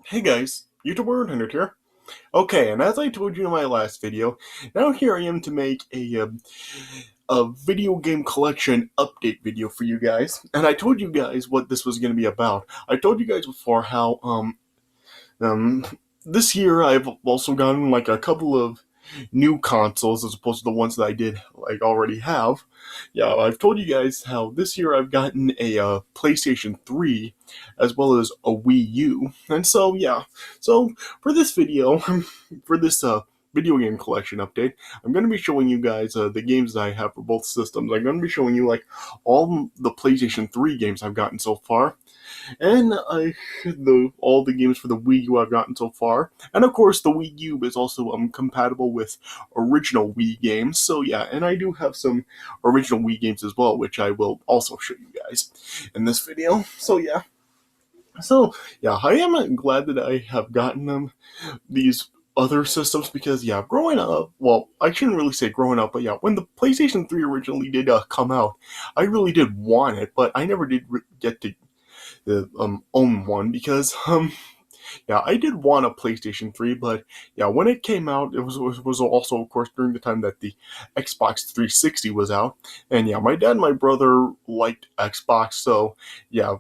Hey guys, YouTuber 100 here. Okay, and as I told you in my last video, now here I am to make a video game collection update video for you guys. And I told you guys what this was going to be about. I told you guys before how um this year I've also gotten like a couple of new consoles as opposed to the ones that I did like already have. Yeah, I've told you guys how this year I've gotten a PlayStation 3 as well as a Wii U. And so yeah, so for this video, for this video game collection update, I'm going to be showing you guys the games that I have for both systems. I'm going to be showing you like all the PlayStation 3 games I've gotten so far, and all the games for the Wii U I've gotten so far, and of course the Wii U is also compatible with original Wii games. So yeah, and I do have some original Wii games as well, which I will also show you guys in this video. So yeah, I am glad that I have gotten these other systems because yeah, growing up, well, I shouldn't really say growing up, but yeah, when the PlayStation 3 originally did come out, I really did want it, but I never did get to own one because yeah, I did want a PlayStation 3, but yeah, when it came out, it was also of course during the time that the Xbox 360 was out, and yeah, my dad and my brother liked Xbox, so yeah,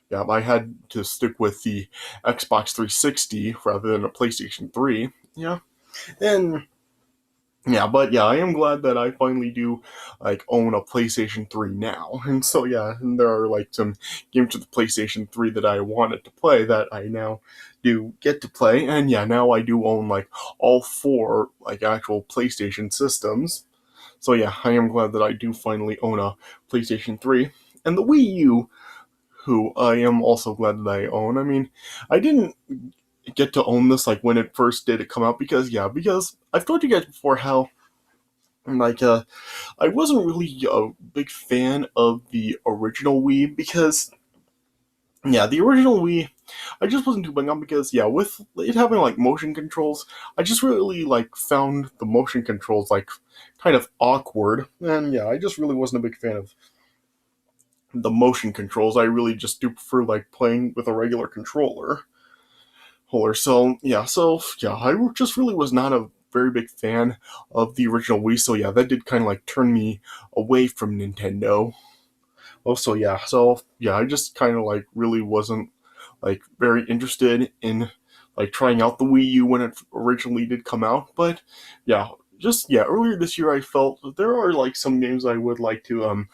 yeah, I had to stick with the Xbox 360 rather than a PlayStation 3. Yeah, and yeah, but yeah, I am glad that I finally do like own a PlayStation 3 now. And so yeah, and there are like some games to the PlayStation 3 that I wanted to play that I now do get to play. And yeah, now I do own like all four like actual PlayStation systems. So yeah, I am glad that I do finally own a PlayStation 3. And the Wii U, who I am also glad that I own. I mean, I didn't get to own this like when it first did it come out because I've told you guys before how like I wasn't really a big fan of the original Wii because yeah, the original Wii I just wasn't too big on because yeah, with it having like motion controls, I just really like found the motion controls like kind of awkward. And yeah, I just really wasn't a big fan of the motion controls. I really just do prefer like playing with a regular controller. So yeah, I just really was not a very big fan of the original Wii. So yeah, that did kind of like turn me away from Nintendo. So yeah, I just kind of like really wasn't like very interested in like trying out the Wii U when it originally did come out. But yeah, earlier this year I felt that there are like some games I would like to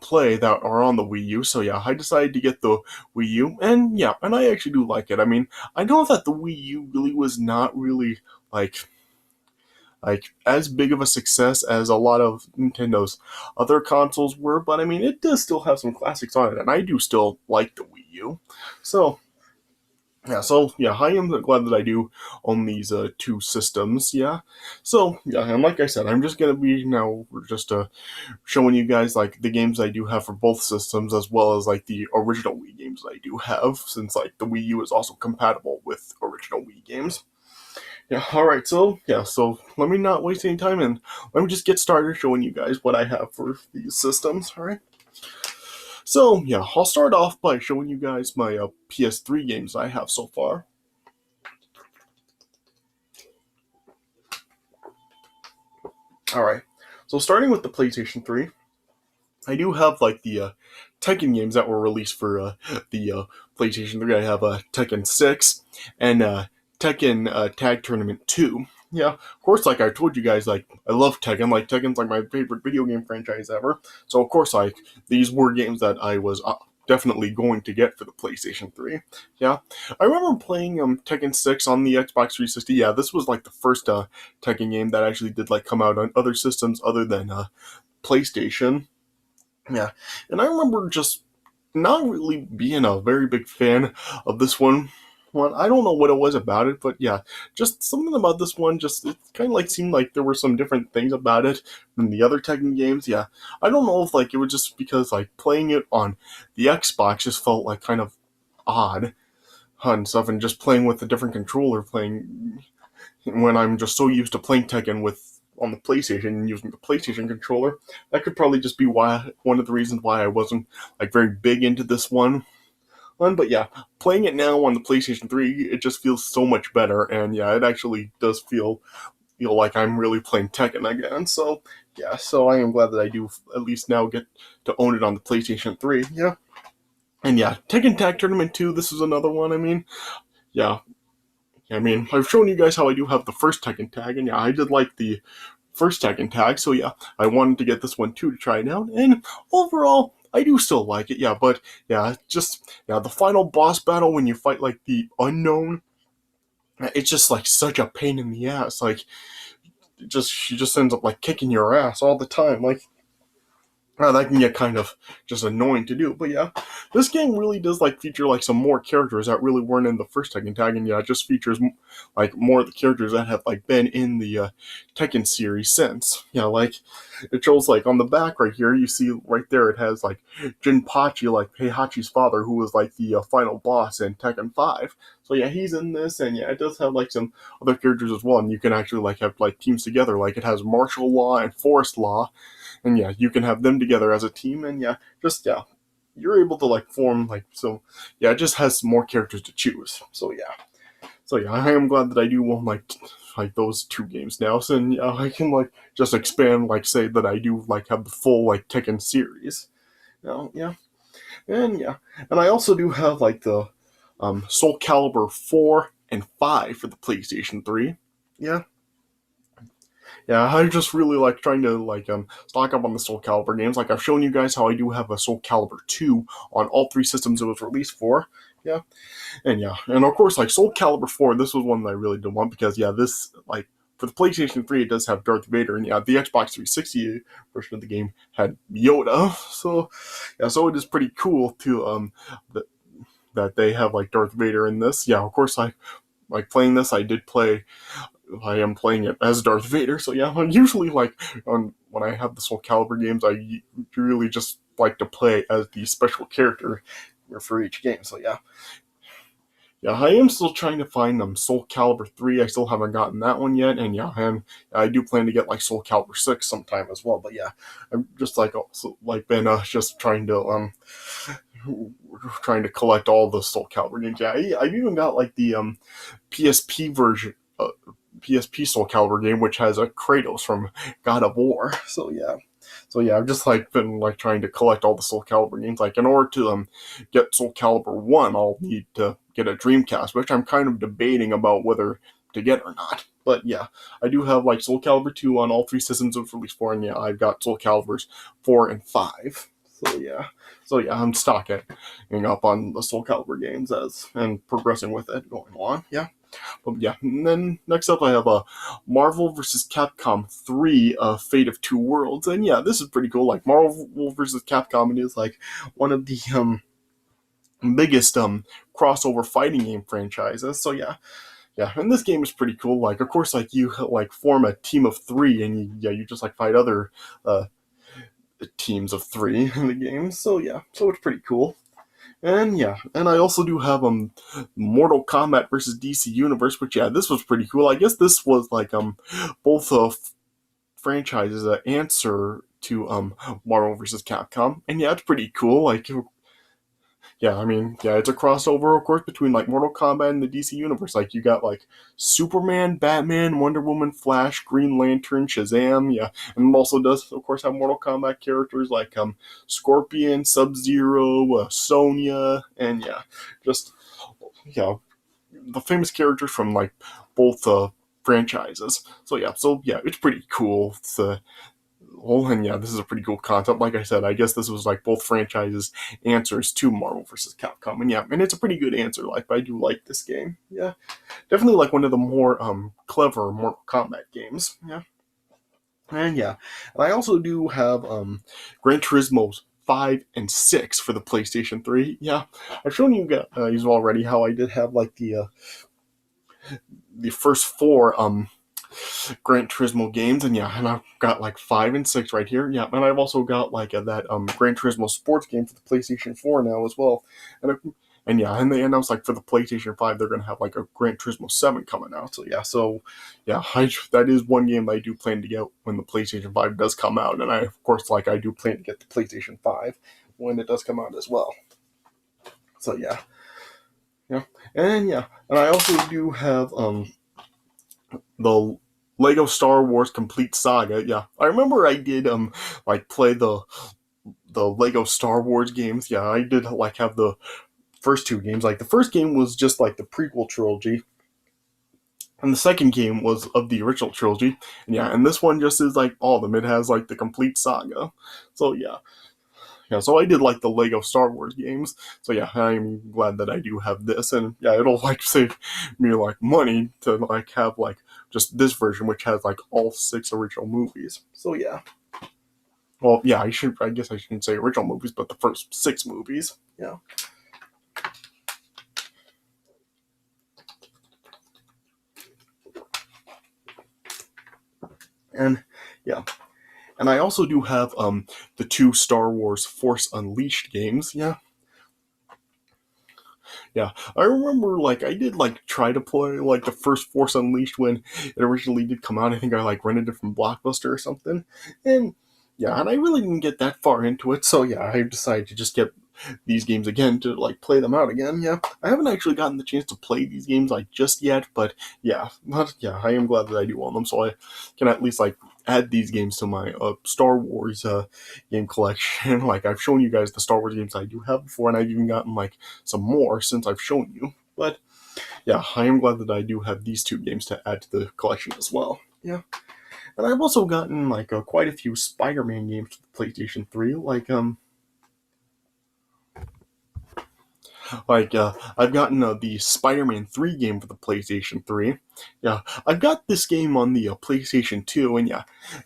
play that are on the Wii U. So yeah, I decided to get the Wii U, and yeah, and I actually do like it. I mean, I know that the Wii U really was not really like as big of a success as a lot of Nintendo's other consoles were, but I mean, it does still have some classics on it, and I do still like the Wii U. So yeah, I am glad that I do own these two systems. Yeah, so yeah, and like I said, I'm just gonna be now just showing you guys like the games I do have for both systems as well as like the original Wii games I do have, since like the Wii U is also compatible with original Wii games. Yeah, alright, so let me not waste any time and let me just get started showing you guys what I have for these systems, alright? So yeah, I'll start off by showing you guys my PS3 games I have so far. Alright, so starting with the PlayStation 3, I do have like the Tekken games that were released for the PlayStation 3. I have Tekken 6 and Tekken Tag Tournament 2. Yeah, of course, like I told you guys, like I love Tekken. Like Tekken's like my favorite video game franchise ever. So of course, like these were games that I was definitely going to get for the PlayStation 3. Yeah, I remember playing Tekken 6 on the Xbox 360. Yeah, this was like the first Tekken game that actually did like come out on other systems other than PlayStation. Yeah, and I remember just not really being a very big fan of this one. Well, I don't know what it was about it, but yeah, just something about this one. Just it kind of like seemed like there were some different things about it than the other Tekken games. Yeah, I don't know if like it was just because like playing it on the Xbox just felt like kind of odd and stuff, and just playing with a different controller, playing when I'm just so used to playing Tekken with on the PlayStation and using the PlayStation controller. That could probably just be why one of the reasons why I wasn't like very big into this one. But yeah, playing it now on the PlayStation 3, it just feels so much better, and yeah, it actually does feel like I'm really playing Tekken again. So yeah, so I am glad that I do at least now get to own it on the PlayStation 3. Yeah, and yeah, Tekken Tag Tournament 2. This is another one. Yeah, I've shown you guys how I do have the first Tekken Tag, and yeah, I did like the first Tekken Tag. So yeah, I wanted to get this one too to try it out, and overall, I do still like it. Yeah, but yeah, the final boss battle when you fight like the unknown, it's just like such a pain in the ass. Like, she just ends up like kicking your ass all the time. Like, that can get kind of just annoying to do. But yeah, this game really does like feature like some more characters that really weren't in the first Tekken Tag, and yeah, it just features like more of the characters that have like been in the Tekken series since. Yeah, like it shows like on the back right here, you see right there it has like Jinpachi, like Heihachi's father, who was like the final boss in Tekken 5. So yeah, he's in this, and yeah, it does have like some other characters as well, and you can actually like have like teams together. Like it has martial law and forest law, and yeah, you can have them together as a team, and you're able to like form like so. Yeah, it just has more characters to choose. So yeah, I am glad that I do own like those two games now. So and, yeah, I can like just expand like say that I do like have the full like Tekken series. Now and I also do have like the Soul Calibur 4 and 5 for the PlayStation 3. Yeah, yeah, I just really like trying to like stock up on the Soul Calibur games. Like I've shown you guys how I do have a Soul Calibur 2 on all three systems it was released for. Yeah. And of course like Soul Calibur 4, this was one that I really did want because yeah, this like for the PlayStation 3 it does have Darth Vader, and yeah, the Xbox 360 version of the game had Yoda. So yeah, so it is pretty cool to that they have like Darth Vader in this. Yeah, of course I like playing this. I am playing it as Darth Vader. So yeah, I'm usually like when I have the Soul Calibur games, I really just like to play as the special character for each game. So yeah, I am still trying to find Soul Calibur 3. I still haven't gotten that one yet, and I do plan to get like Soul Calibur 6 sometime as well. But yeah, I'm just like also like been just trying to collect all the Soul Calibur games. Yeah, I've even got like the PSP version. PSP Soul Calibur game, which has a Kratos from God of War. So yeah, I've just like been like trying to collect all the Soul Calibur games. Like in order to get Soul Calibur 1, I'll need to get a Dreamcast, which I'm kind of debating about whether to get or not. But yeah, I do have like Soul Calibur 2 on all three systems of release 4, and yeah, I've got Soul Caliburs 4 and 5. So yeah, I'm stocking up on the Soul Calibur games and progressing with it going on. Yeah. But yeah, and then next up I have a Marvel vs. Capcom 3, Fate of Two Worlds. And yeah, this is pretty cool. Like Marvel vs. Capcom, it is like one of the biggest crossover fighting game franchises. So yeah, and this game is pretty cool. Like of course like you like form a team of 3, and you just like fight other teams of 3 in the game. So yeah, so it's pretty cool. And yeah, and I also do have Mortal Kombat versus DC Universe, which yeah, this was pretty cool. I guess this was like both franchises an answer to Marvel versus Capcom, and yeah, it's pretty cool. Like yeah, it's a crossover, of course, between like Mortal Kombat and the DC Universe. Like you got like Superman, Batman, Wonder Woman, Flash, Green Lantern, Shazam. Yeah, and it also does, of course, have Mortal Kombat characters like Scorpion, Sub Zero, Sonya, and yeah, just yeah, the famous characters from like both franchises. So yeah, it's pretty cool. And yeah, this is a pretty cool concept. Like I said, I guess this was like both franchises' answers to Marvel vs. Capcom, and yeah, and it's a pretty good answer. Like, I do like this game. Yeah, definitely like one of the more clever Mortal Kombat games. Yeah, and yeah, and I also do have Gran Turismo's 5 and 6 for the PlayStation 3. Yeah, I've shown you guys already how I did have like the first 4 Gran Turismo games, and yeah, and I've got like 5 and 6 right here. Yeah, and I've also got like that Gran Turismo sports game for the PlayStation 4 now as well. And yeah, and they announced like for the PlayStation 5 they're gonna have like a Gran Turismo 7 coming out. So yeah, that is one game I do plan to get when the PlayStation 5 does come out, and I of course like I do plan to get the PlayStation 5 when it does come out as well. So yeah, and I also do have the Lego Star Wars Complete Saga. Yeah, I remember I did like play the Lego Star Wars games. Yeah, I did like have the first two games. Like the first game was just like the prequel trilogy, and the second game was of the original trilogy. And yeah, and this one just is like all of them. It has like the complete saga. So yeah. So I did like the Lego Star Wars games. So yeah, I'm glad that I do have this, and yeah, it'll like save me like money to like have like just this version, which has like all 6 original movies. So yeah. Well, yeah, I guess I shouldn't say original movies, but the first 6 movies. Yeah. And yeah, and I also do have the 2 Star Wars Force Unleashed games. Yeah. I remember like I did like try to play like the first Force Unleashed when it originally did come out. I think I like rented it from Blockbuster or something. And yeah, and I really didn't get that far into it. So yeah, I decided to just get these games again to like play them out again. Yeah. I haven't actually gotten the chance to play these games like just yet, but I am glad that I do own them, so I can at least like add these games to my Star Wars game collection. Like I've shown you guys the Star Wars games I do have before, and I've even gotten like some more since I've shown you. But yeah, I am glad that I do have these 2 games to add to the collection as well. Yeah. And I've also gotten like quite a few Spider-Man games to the PlayStation 3. I've gotten the Spider-Man 3 game for the PlayStation 3. Yeah, I've got this game on the PlayStation 2,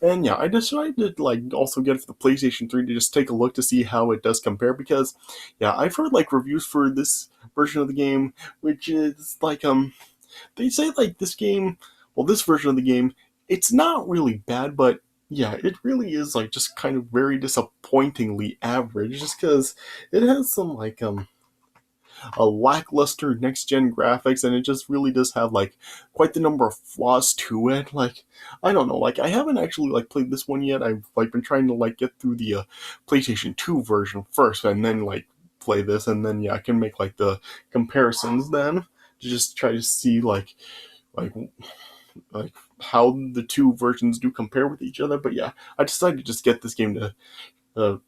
and I decided to like also get it for the PlayStation 3 to just take a look to see how it does compare, because yeah, I've heard like reviews for this version of the game, which is like they say like this version of the game, it's not really bad, but yeah, it really is like just kind of very disappointingly average, just because it has some like a lackluster next gen graphics, and it just really does have like quite the number of flaws to it. Like I don't know, like I haven't actually like played this one yet. I've like been trying to like get through the PlayStation 2 version first, and then like play this, and then yeah, I can make like the comparisons then to just try to see like like how the 2 versions do compare with each other. But yeah, I decided to just get this game to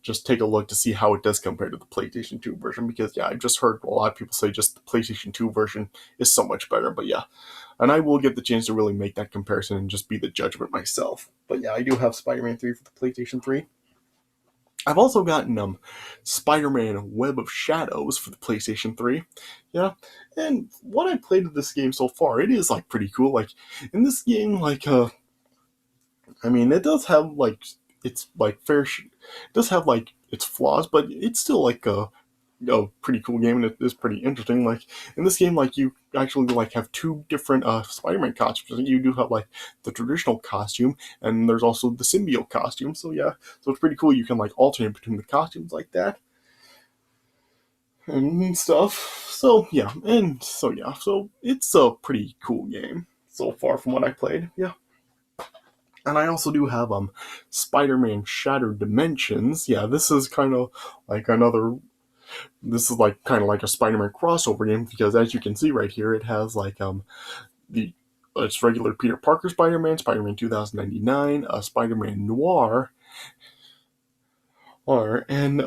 just take a look to see how it does compare to the PlayStation 2 version, because yeah, I've just heard a lot of people say just the PlayStation 2 version is so much better. But yeah, and I will get the chance to really make that comparison and just be the judge of it myself. But yeah, I do have Spider-Man 3 for the PlayStation 3. I've also gotten Spider-Man Web of Shadows for the PlayStation 3. Yeah, and what I played of this game so far, it is like pretty cool. Like in this game, I mean, it does have like it's like it does have like its flaws, but it's still like a pretty cool game, and it is pretty interesting. Like in this game, like you actually like have 2 different Spider-Man costumes. You do have like the traditional costume, and there's also the symbiote costume. So yeah, so it's pretty cool. You can like alternate between the costumes like that and stuff. So it's a pretty cool game so far from what I played. Yeah. And I also do have Spider-Man Shattered Dimensions. Yeah, this is kind of like another. This is like kind of like a Spider-Man crossover game, because as you can see right here, it has like the it's regular Peter Parker Spider-Man, Spider-Man 2099, Spider-Man Noir, and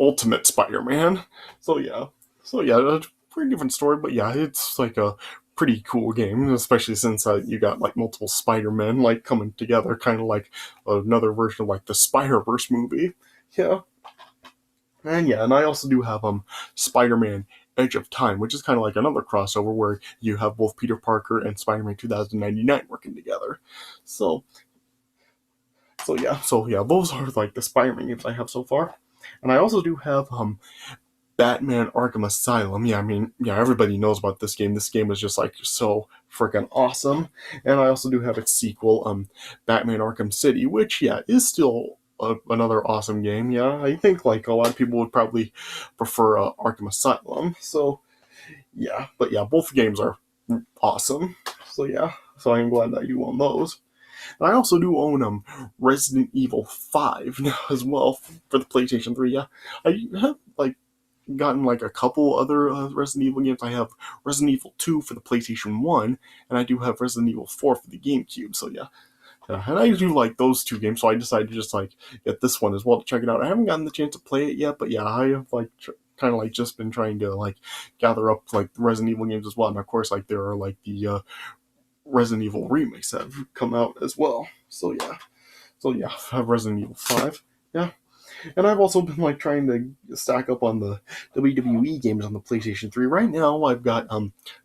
Ultimate Spider-Man. So yeah, it's a pretty different story, but yeah, it's like a pretty cool game, especially since you got like multiple Spider-Men like coming together, kind of like another version of like the Spider-Verse movie. Yeah, and I also do have Spider-Man Edge of Time, which is kind of like another crossover where you have both Peter Parker and Spider-Man 2099 working together. So so yeah, those are like the Spider-Man games I have so far. And I also do have Batman Arkham Asylum. Yeah, I mean, yeah, everybody knows about this game. This game is just like so freaking awesome. And I also do have its sequel, Batman Arkham City, which yeah, is still another awesome game. Yeah, I think like a lot of people would probably prefer Arkham Asylum. So yeah, but yeah, both games are awesome. So yeah, so I'm glad that you own those. And I also do own Resident Evil 5 now as well for the PlayStation 3. Yeah, I have like gotten like a couple other Resident Evil games. I have Resident Evil 2 for the PlayStation 1, and I do have Resident Evil 4 for the GameCube. So yeah. And I do like those two games, so I decided to just like get this one as well to check it out. I haven't gotten the chance to play it yet, but yeah, I have like kind of like just been trying to like gather up like the Resident Evil games as well. And of course, like there are like the Resident Evil remakes that have come out as well. So yeah, I have Resident Evil 5. Yeah. And I've also been like trying to stack up on the WWE games on the PlayStation 3. Right now I've got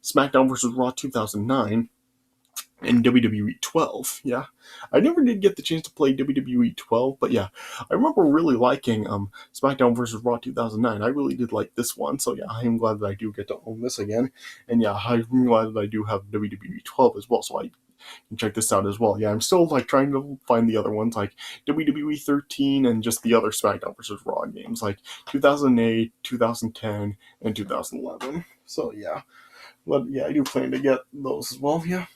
SmackDown vs. Raw 2009 and WWE 12. Yeah. I never did get the chance to play WWE 12, but yeah, I remember really liking SmackDown vs. Raw 2009. I really did like this one. So yeah, I am glad that I do get to own this again. And yeah, I'm glad that I do have WWE 12 as well, so I can check this out as well. Yeah, I'm still like trying to find the other ones like WWE 13 and just the other SmackDown vs. Raw games like 2008, 2010, and 2011. So yeah, but yeah, I do plan to get those as well. Yeah.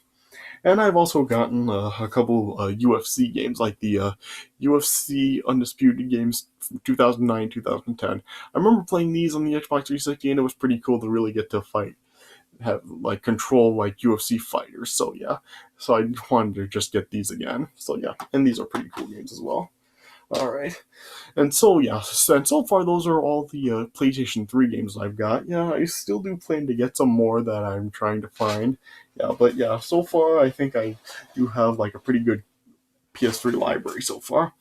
And I've also gotten a couple UFC games, like the UFC Undisputed games from 2009, 2010. I remember playing these on the Xbox 360, and it was pretty cool to really get to have like control like UFC fighters. So yeah, so I wanted to just get these again. So yeah, and these are pretty cool games as well. All right, and so yeah, and so far those are all the PlayStation 3 games I've got. Yeah, I still do plan to get some more that I'm trying to find. Yeah, but yeah, so far I think I do have like a pretty good PS3 library so far.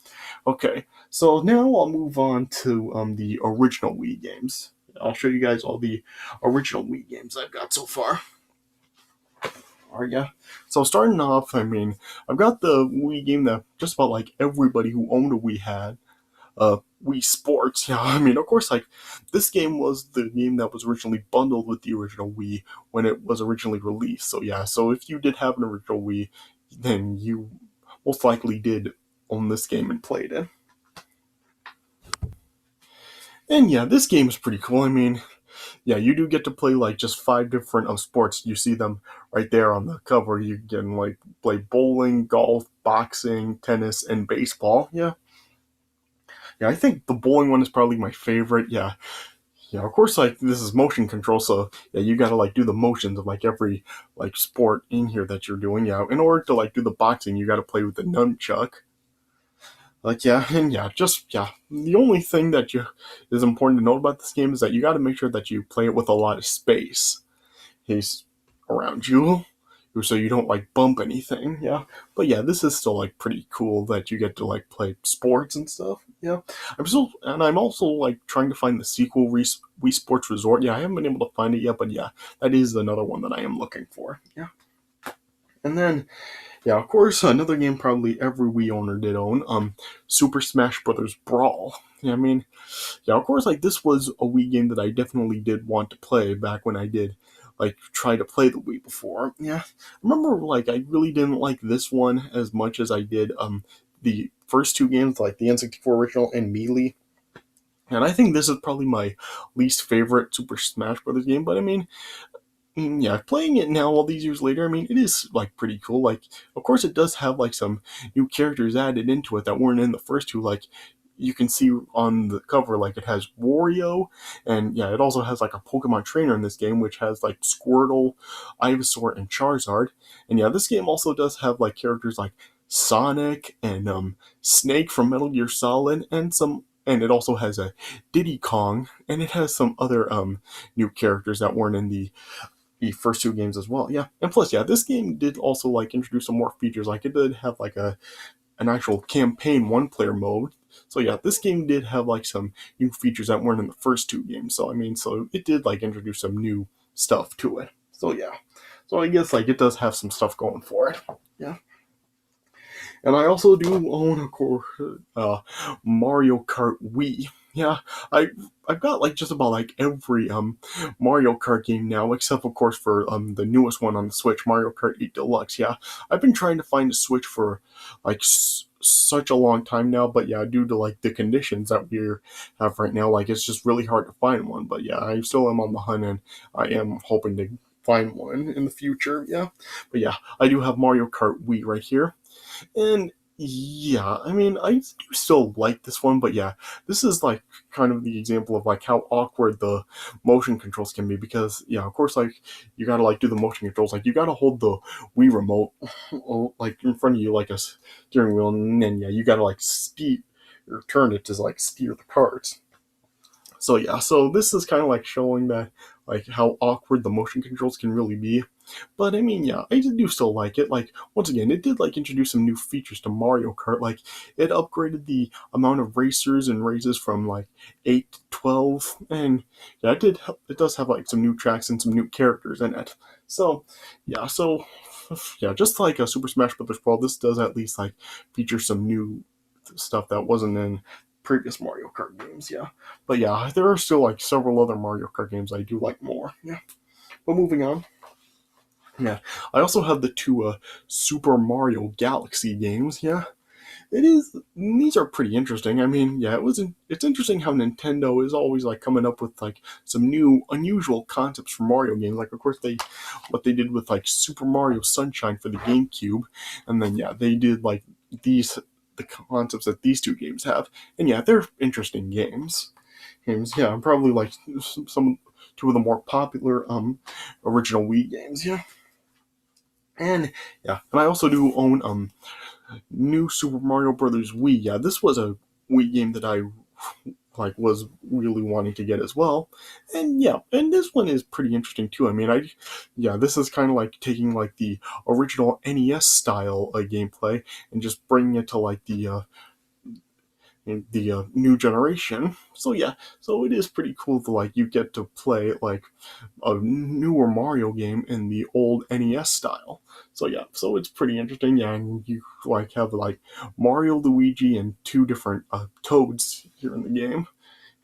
Okay, so now I'll move on to the original Wii games. I'll show you guys all the original Wii games I've got so far. Yeah. So starting off, I mean, I've got the Wii game that just about like everybody who owned a Wii had. Wii Sports. Yeah, I mean, of course, like this game was the game that was originally bundled with the original Wii when it was originally released. So yeah, so if you did have an original Wii, then you most likely did own this game and played it. And yeah, this game is pretty cool. I mean, yeah, you do get to play like just 5 different sports. You see them right there on the cover. You can like play bowling, golf, boxing, tennis, and baseball. Yeah. Yeah, I think the bowling one is probably my favorite. Yeah. Yeah, of course, like this is motion control, so yeah, you gotta like do the motions of like every like sport in here that you're doing. Yeah, in order to like do the boxing, you gotta play with the nunchuck. Like yeah, and yeah, just yeah. The only thing that is important to note about this game is that you got to make sure that you play it with a lot of space around you, so you don't like bump anything. Yeah, but yeah, this is still like pretty cool that you get to like play sports and stuff. Yeah, I'm also like trying to find the sequel Wii Sports Resort. Yeah, I haven't been able to find it yet, but yeah, that is another one that I am looking for. Yeah, and then yeah, of course, another game probably every Wii owner did own, Super Smash Bros. Brawl. Yeah, I mean, yeah, of course, like, this was a Wii game that I definitely did want to play back when I did, like, try to play the Wii before. Yeah, I remember, like, I really didn't like this one as much as I did, the first two games, like the N64 original and Melee. And I think this is probably my least favorite Super Smash Bros. Game, but I mean, yeah, playing it now all these years later, I mean, it is like pretty cool. Like, of course, it does have like some new characters added into it that weren't in the first two. Like, you can see on the cover, like it has Wario, and yeah, it also has like a Pokemon trainer in this game, which has like Squirtle, Ivysaur, and Charizard. And yeah, this game also does have like characters like Sonic and Snake from Metal Gear Solid, and it also has a Diddy Kong, and it has some other new characters that weren't in the first two games as well. Yeah, and plus, yeah, this game did also like introduce some more features. Like it did have like an actual campaign one-player mode. So yeah, this game did have like some new features that weren't in the first two games. So I mean, so it did like introduce some new stuff to it. So yeah, so I guess like it does have some stuff going for it. Yeah. And I also do own, of course, Mario Kart Wii. Yeah, I've got like just about like every Mario Kart game now, except of course for the newest one on the Switch, Mario Kart 8 Deluxe. Yeah, I've been trying to find a Switch for like such a long time now, but yeah, due to like the conditions that we have right now, like it's just really hard to find one. But yeah, I still am on the hunt, and I am hoping to find one in the future. Yeah, but yeah, I do have Mario Kart Wii right here. And Yeah, I mean, I do still like this one, but yeah, this is like kind of the example of like how awkward the motion controls can be because yeah, of course, like you gotta like do the motion controls, like you gotta hold the Wii remote like in front of you like a steering wheel, and then yeah, you gotta like speed or turn it to like steer the carts. So yeah, so this is kind of like showing that like how awkward the motion controls can really be. But I mean, yeah, I do still like it. Like once again, it did like introduce some new features to Mario Kart. Like it upgraded the amount of racers and races from like 8 to 12, and yeah, it does have like some new tracks and some new characters in it. So yeah, yeah, just like a Super Smash Bros. Brawl, this does at least like feature some new stuff that wasn't in previous Mario Kart games. Yeah, but yeah, there are still like several other Mario Kart games I do like more. Yeah, but moving on. Yeah, I also have the two Super Mario Galaxy games. Yeah, it is. These are pretty interesting. I mean, yeah, it's interesting how Nintendo is always like coming up with like some new, unusual concepts for Mario games. Like, of course, what they did with like Super Mario Sunshine for the GameCube, and then yeah, they did like the concepts that these two games have, and yeah, they're interesting games. Yeah, probably like some two of the more popular original Wii games. Yeah. And yeah, and I also do own New Super Mario Brothers Wii. Yeah, this was a Wii game that I like was really wanting to get as well. And yeah, and this one is pretty interesting too. I mean, yeah, this is kind of like taking like the original NES style gameplay and just bringing it to like the new generation. So yeah, so it is pretty cool to like you get to play like a newer Mario game in the old NES style. So yeah, so it's pretty interesting. Yeah, and you like have like Mario, Luigi, and two different Toads here in the game.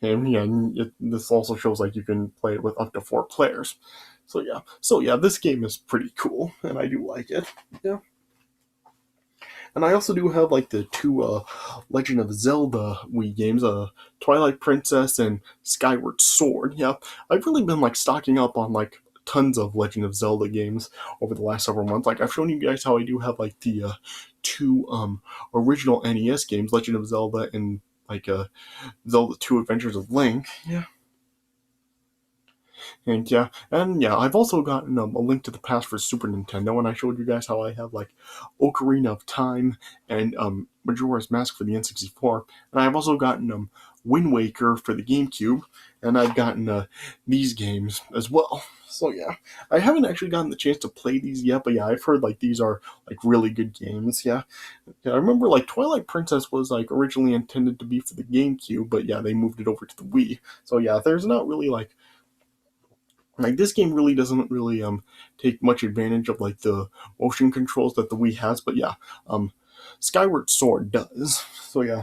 And yeah, this also shows like you can play it with up to 4 players. So yeah, this game is pretty cool, and I do like it. Yeah. And I also do have like the two Legend of Zelda Wii games, Twilight Princess and Skyward Sword. Yeah, I've really been like stocking up on like tons of Legend of Zelda games over the last several months. Like I've shown you guys how I do have like the two original NES games, Legend of Zelda and like Zelda 2 Adventures of Link. Yeah. And yeah, I've also gotten A Link to the Past for Super Nintendo, and I showed you guys how I have like Ocarina of Time and Majora's Mask for the N64, and I've also gotten Wind Waker for the GameCube, and I've gotten these games as well. So yeah, I haven't actually gotten the chance to play these yet, but yeah, I've heard like these are like really good games. Yeah, I remember like Twilight Princess was like originally intended to be for the GameCube, but yeah, they moved it over to the Wii. So yeah, there's not really like this game really doesn't really take much advantage of like the motion controls that the Wii has, but yeah, um Skyward Sword does. So yeah,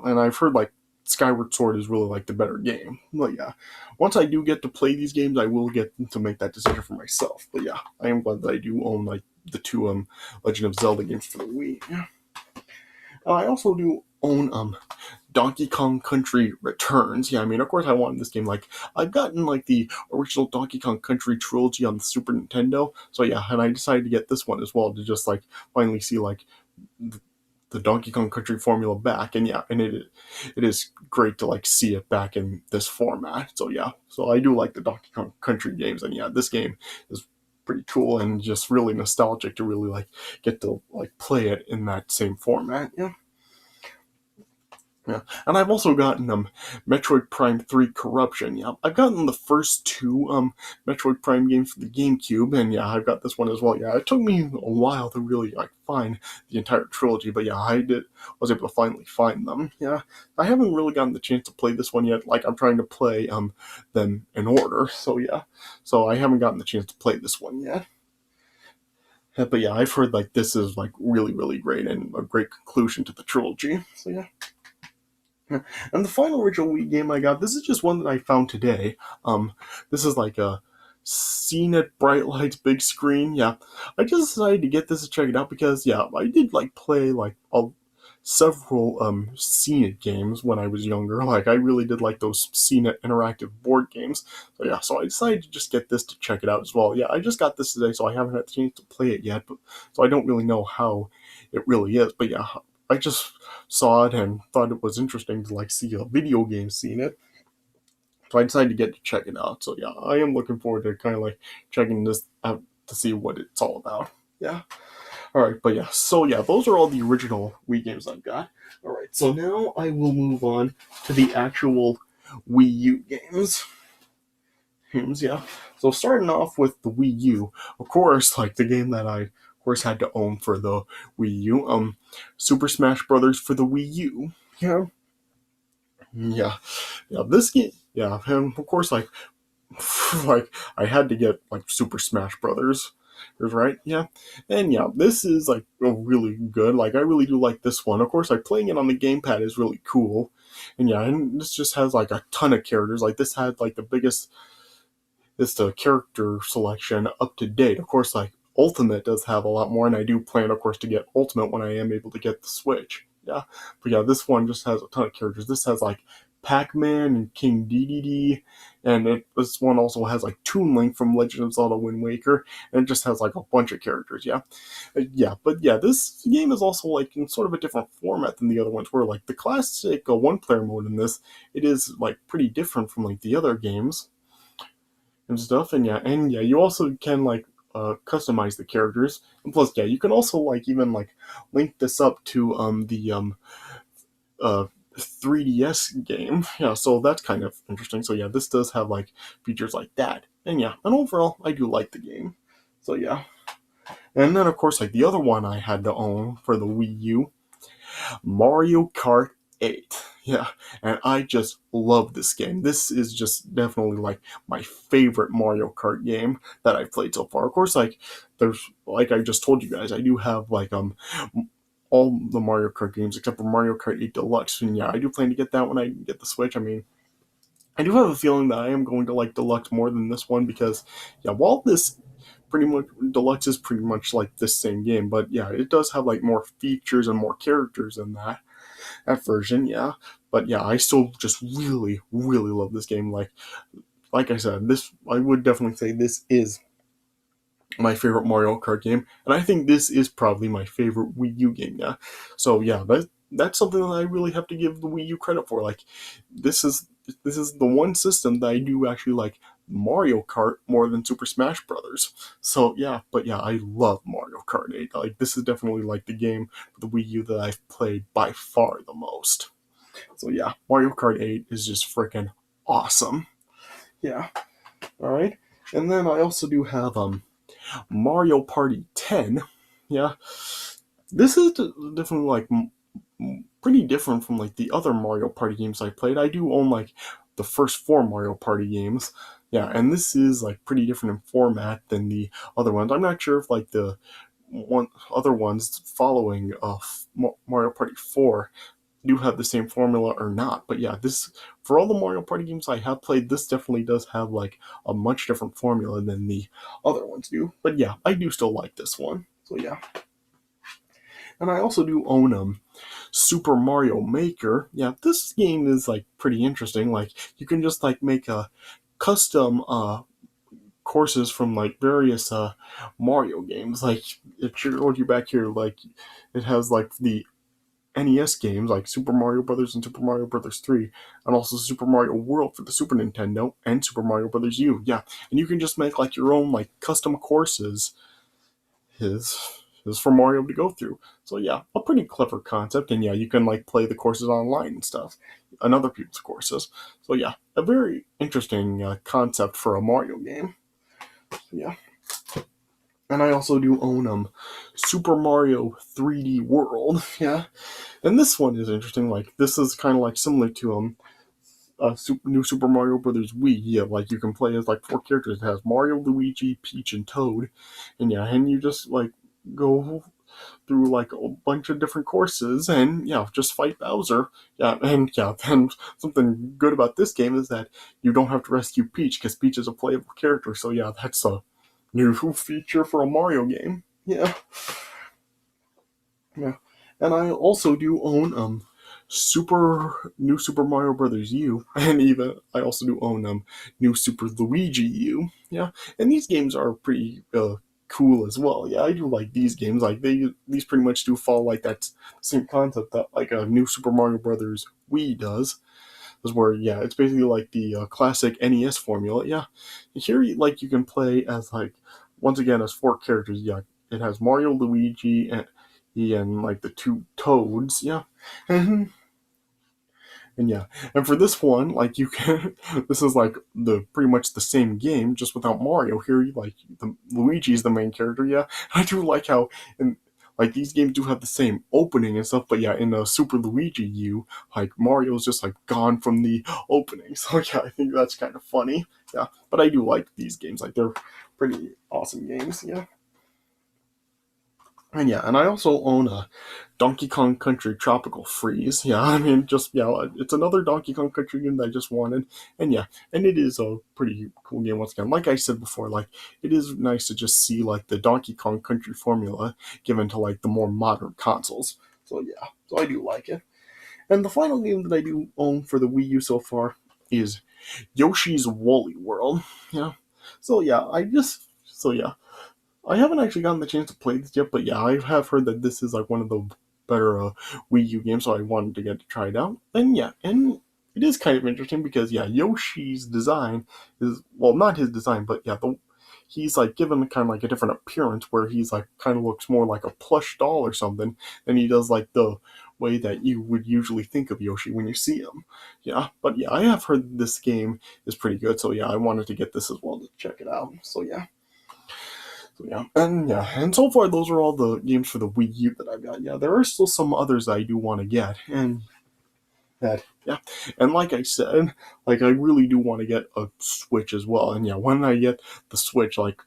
and I've heard like Skyward Sword is really like the better game. But yeah, once I do get to play these games, I will get to make that decision for myself. But yeah, I am glad that I do own like the two Legend of Zelda games for the Wii. Yeah. I also do own Donkey Kong Country Returns. Yeah, I mean, of course, I wanted this game. Like, I've gotten like the original Donkey Kong Country trilogy on the Super Nintendo. So yeah, and I decided to get this one as well to just like finally see like the Donkey Kong Country formula back. And yeah, and it is great to like see it back in this format. So yeah, so I do like the Donkey Kong Country games, and yeah, this game is pretty cool and just really nostalgic to really like get to like play it in that same format. Yeah. Yeah, and I've also gotten Metroid Prime 3 Corruption. Yeah, I've gotten the first two Metroid Prime games for the GameCube, and yeah, I've got this one as well. Yeah, it took me a while to really like find the entire trilogy, but yeah, was able to finally find them. Yeah, I haven't really gotten the chance to play this one yet. Like I'm trying to play them in order. So yeah, so I haven't gotten the chance to play this one yet. But yeah, I've heard like this is like really really great and a great conclusion to the trilogy. So yeah. And the final original Wii game I got, this is just one that I found today. This is like a CNET Bright Lights big screen. Yeah, I just decided to get this to check it out because yeah, I did like play like several CNET games when I was younger. Like I really did like those CNET interactive board games. So yeah, so I decided to just get this to check it out as well. Yeah, I just got this today, so I haven't had the chance to play it yet, but so I don't really know how it really is. But yeah, I just saw it and thought it was interesting to like see a video game scene it. So I decided to get to check it out. So yeah, I am looking forward to kind of like checking this out to see what it's all about. Yeah. All right, but yeah, so yeah, those are all the original Wii games I've got. All right, so now I will move on to the actual Wii U games. Yeah. So starting off with the Wii U, of course, like the game that I, of course, had to own for the Wii U, Super Smash Brothers for the Wii U. Yeah. Yeah. This game, yeah, and of course, like, like I had to get like Super Smash Brothers. Right? Yeah. And yeah, this is like really good. Like I really do like this one. Of course, like playing it on the gamepad is really cool. And yeah, and this just has like a ton of characters. Like this had like the biggest this character selection up to date. Of course, like Ultimate does have a lot more, and I do plan, of course, to get Ultimate when I am able to get the Switch. Yeah, but yeah, this one just has a ton of characters. This has like Pac-Man and King Dedede, and this one also has like Toon Link from Legend of Zelda: Wind Waker, and it just has like a bunch of characters. But yeah, this game is also like in sort of a different format than the other ones. Where like the classic one-player mode in this, it is like pretty different from like the other games and stuff. And yeah, you also can like customize the characters. And plus, yeah, you can also like even like link this up to the uh 3DS game. Yeah, so that's kind of interesting. So yeah, this does have like features like that. And yeah, and overall, I do like the game. So yeah. And then of course, like the other one I had to own for the Wii U, Mario Kart 8. Yeah, and I just love this game. This is just definitely like my favorite Mario Kart game that I've played so far. Of course, like there's like I just told you guys, I do have like all the Mario Kart games except for Mario Kart 8 Deluxe. And yeah, I do plan to get that when I get the Switch. I mean, I do have a feeling that I am going to like Deluxe more than this one because yeah, while this pretty much Deluxe is pretty much like this same game, but yeah, it does have like more features and more characters in that version, yeah. But yeah, I still just really, really love this game. Like I said, this I would definitely say this is my favorite Mario Kart game, and I think this is probably my favorite Wii U game. Yeah, so yeah, that's something that I really have to give the Wii U credit for. Like, this is the one system that I do actually like Mario Kart more than Super Smash Brothers. So yeah, but yeah, I love Mario Kart 8. Like, this is definitely like the game for the Wii U that I've played by far the most. So yeah, Mario Kart 8 is just freaking awesome. Yeah. All right. And then I also do have Mario Party 10. Yeah, this is definitely like pretty different from like the other Mario Party games I played. I do own like the first four Mario Party games. Yeah, and this is like pretty different in format than the other ones. I'm not sure if like the other ones following Mario Party 4 do have the same formula or not. But yeah, this for all the Mario Party games I have played, this definitely does have like a much different formula than the other ones do. But yeah, I do still like this one. So yeah. And I also do own Super Mario Maker. Yeah, this game is like pretty interesting. Like you can just like make a custom courses from like various Mario games. Like it showed you back here, like it has like the NES games like Super Mario Brothers and Super Mario Brothers 3, and also Super Mario World for the Super Nintendo, and Super Mario Brothers U. Yeah, and you can just make like your own like custom courses is for Mario to go through. So yeah, a pretty clever concept, and yeah, you can like play the courses online and stuff, and other people's courses. So yeah, a very interesting concept for a Mario game. Yeah. And I also do own Super Mario 3D World. Yeah, and this one is interesting. Like this is kind of like similar to new Super Mario Brothers Wii. Yeah, like you can play as like four characters. It has Mario, Luigi, Peach, and Toad, and yeah, and you just like go through like a bunch of different courses and yeah, just fight Bowser. Yeah, and yeah, then something good about this game is that you don't have to rescue Peach because Peach is a playable character. So yeah, that's a new feature for a Mario game. Yeah. Yeah. And I also do own New Super Mario Brothers U, and even I also do own New Super Luigi U. Yeah, and these games are pretty cool as well. Yeah, I do like these games. Like these pretty much do follow like that same concept that like a new Super Mario Brothers Wii does. Is where yeah, it's basically like the classic NES formula. Yeah, here like you can play as like once again as four characters. Yeah, it has Mario, Luigi, and like the two Toads. Yeah, and and yeah, and for this one, like you can, this is like the pretty much the same game, just without Mario. Here, you like the Luigi is the main character. Yeah, I do like how in like these games do have the same opening and stuff, but yeah, in Super Luigi U, like Mario's just like gone from the opening. So yeah, I think that's kind of funny. Yeah, but I do like these games. Like they're pretty awesome games. Yeah. And yeah, and I also own a Donkey Kong Country Tropical Freeze. Yeah, I mean, just yeah, it's another Donkey Kong Country game that I just wanted, and yeah, and it is a pretty cool game once again. Like I said before, like it is nice to just see like the Donkey Kong Country formula given to like the more modern consoles. So yeah, so I do like it. And the final game that I do own for the Wii U so far is Yoshi's Woolly World. Yeah, so yeah, I haven't actually gotten the chance to play this yet, but yeah, I have heard that this is like one of the better Wii U games, so I wanted to get to try it out. And yeah, and it is kind of interesting because yeah, Yoshi's design is well, not his design, but yeah, he's like given kind of like a different appearance where he's like kind of looks more like a plush doll or something than he does like the way that you would usually think of Yoshi when you see him. Yeah, but yeah, I have heard this game is pretty good, so yeah, I wanted to get this as well to check it out. So yeah. Yeah, and so far those are all the games for the Wii U that I've got. Yeah, there are still some others I do want to get, and that yeah, and like I said, like I really do want to get a Switch as well. And yeah, when I get the Switch, like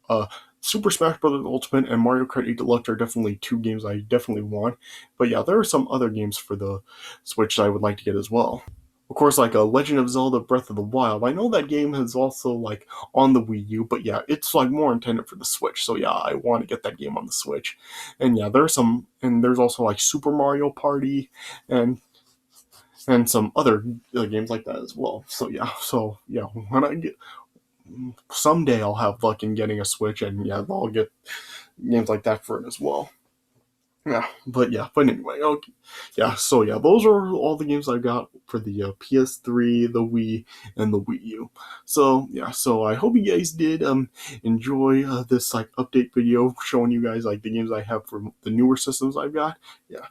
uh, Super Smash Bros. Ultimate and Mario Kart 8 Deluxe are definitely two games I definitely want. But yeah, there are some other games for the Switch that I would like to get as well. Of course, like a Legend of Zelda Breath of the Wild. I know that game is also like on the Wii U, but yeah, it's like more intended for the Switch. So yeah, I want to get that game on the Switch. And yeah, there's also like Super Mario Party and some other games like that as well. So yeah, when I get someday I'll have luck in getting a Switch, and yeah, I'll get games like that for it as well. But anyway, okay. Yeah, so yeah, those are all the games I got for the PS3, the Wii, and the Wii U. So yeah, so I hope you guys did enjoy this like update video showing you guys like the games I have for the newer systems I've got. Yeah,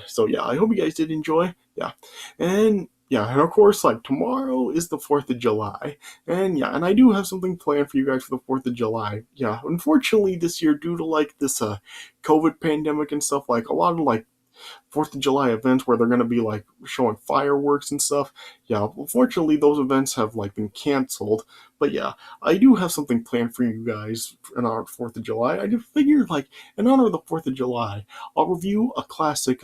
so yeah, I hope you guys did enjoy. Yeah, and yeah, and of course, like tomorrow is the 4th of July, and yeah, and I do have something planned for you guys for the 4th of July. Yeah, unfortunately this year, due to like this COVID pandemic and stuff, like a lot of like 4th of July events where they're going to be like showing fireworks and stuff. Yeah, unfortunately those events have like been canceled. But yeah, I do have something planned for you guys in honor of 4th of July. I just figured like in honor of the 4th of July, I'll review a classic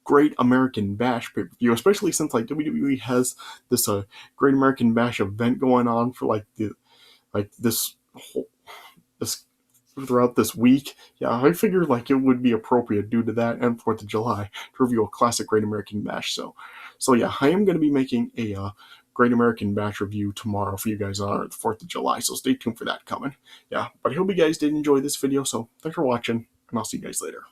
Great American Bash pay-per-view, especially since like WWE has this Great American Bash event going on for like this whole this throughout this week. Yeah, I figured like it would be appropriate due to that and 4th of July to review a classic Great American Bash. So yeah, I am going to be making a Great American Bash review tomorrow for you guys on the 4th of July. So stay tuned for that coming. Yeah, but I hope you guys did enjoy this video. So thanks for watching, and I'll see you guys later.